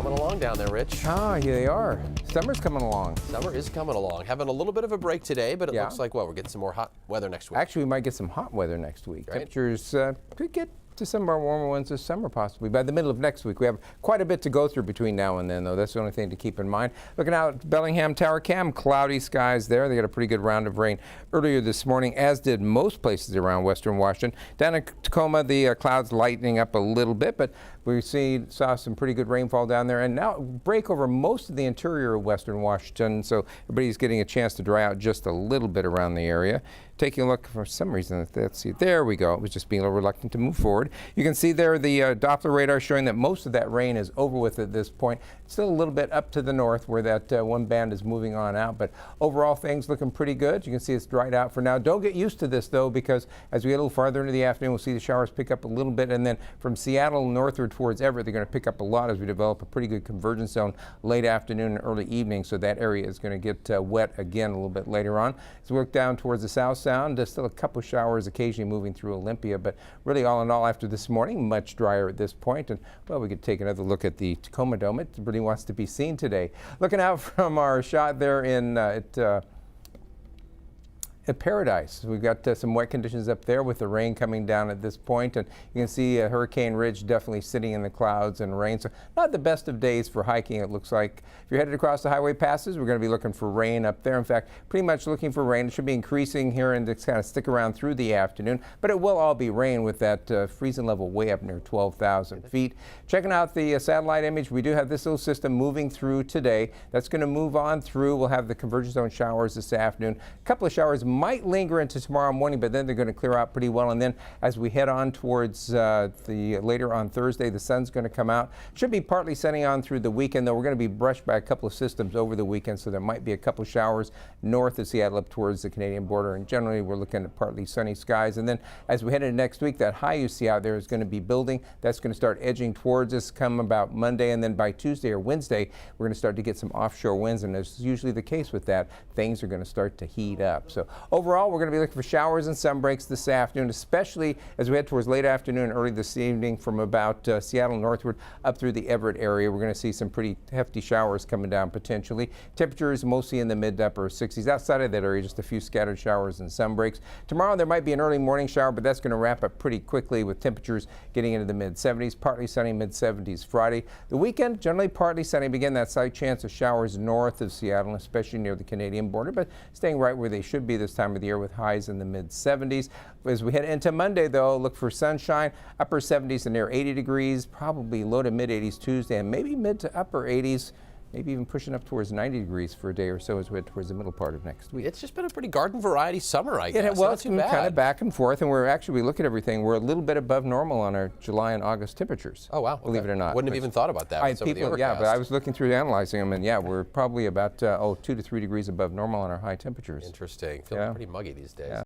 coming along down there, Rich. Ah, here they are. Summer's coming along. Summer is coming along. Having a little bit of a break today, but it Yeah. looks like, well, we're getting some more hot weather next week. Actually, we might get some hot weather next week. Right. Temperatures could get to some of our warmer ones this summer, possibly. By the middle of next week, we have quite a bit to go through between now and then, though. That's the only thing to keep in mind. Looking out at Bellingham Tower Cam, cloudy skies there. They got a pretty good round of rain earlier this morning, as did most places around western Washington. Down in Tacoma, the clouds lightening up a little bit, but we saw some pretty good rainfall down there, and now break over most of the interior of western Washington, so everybody's getting a chance to dry out just a little bit around the area. Taking a look, for some reason, let's see, there we go. It was just being a little reluctant to move forward. You can see there the Doppler radar showing that most of that rain is over with at this point. Still a little bit up to the north where that one band is moving on out, but overall things looking pretty good. You can see it's dried out for now. Don't get used to this though, because as we get a little farther into the afternoon, we'll see the showers pick up a little bit, and then from Seattle northward towards Everett, they're going to pick up a lot as we develop a pretty good convergence zone late afternoon and early evening, so that area is going to get wet again a little bit later on. As we look down towards the South Sound, there's still a couple showers occasionally moving through Olympia, but really all in all after this morning, much drier at this point. And well, we could take another look at the Tacoma Dome. It really wants to be seen today. Looking out from our shot there at Paradise. We've got some wet conditions up there with the rain coming down at this point, and you can see Hurricane Ridge definitely sitting in the clouds and rain. So not the best of days for hiking, it looks like. If you're headed across the highway passes, we're going to be looking for rain up there. In fact, pretty much looking for rain. It should be increasing here and it's kind of stick around through the afternoon, but it will all be rain with that freezing level way up near 12,000 feet. Checking out the satellite image, we do have this little system moving through today. That's going to move on through. We'll have the convergence zone showers this afternoon. A couple of showers might linger into tomorrow morning, but then they're going to clear out pretty well. And then as we head on towards the later on Thursday, the sun's going to come out. Should be partly sunny on through the weekend, though we're going to be brushed by a couple of systems over the weekend, so there might be a couple of showers north of Seattle up towards the Canadian border. And generally, we're looking at partly sunny skies. And then as we head into next week, that high you see out there is going to be building. That's going to start edging towards us come about Monday, and then by Tuesday or Wednesday, we're going to start to get some offshore winds. And as is usually the case with that, things are going to start to heat up. So overall, we're going to be looking for showers and sun breaks this afternoon, especially as we head towards late afternoon and early this evening from about Seattle northward up through the Everett area. We're going to see some pretty hefty showers coming down potentially. Temperatures mostly in the mid to upper 60s. Outside of that area, just a few scattered showers and sun breaks. Tomorrow there might be an early morning shower, but that's going to wrap up pretty quickly with temperatures getting into the mid 70s, partly sunny mid 70s Friday. The weekend, generally partly sunny. Again, that slight chance of showers north of Seattle, especially near the Canadian border, but staying right where they should be this time of the year with highs in the mid 70s. As we head into Monday, though, look for sunshine, upper 70s and near 80 degrees, probably low to mid 80s Tuesday, and maybe mid to upper 80s. Maybe even pushing up towards 90 degrees for a day or so as we head towards the middle part of next week. It's just been a pretty garden variety summer, I guess. Well, it's been kind of back and forth, and we look at everything. We're a little bit above normal on our July and August temperatures. Oh, wow. Okay. Believe it or not. Wouldn't have even thought about that with some of the overcast. Yeah, but I was looking through analyzing them, and yeah, we're probably about 2 to 3 degrees above normal on our high temperatures. Interesting. Feeling pretty muggy these days. Yeah.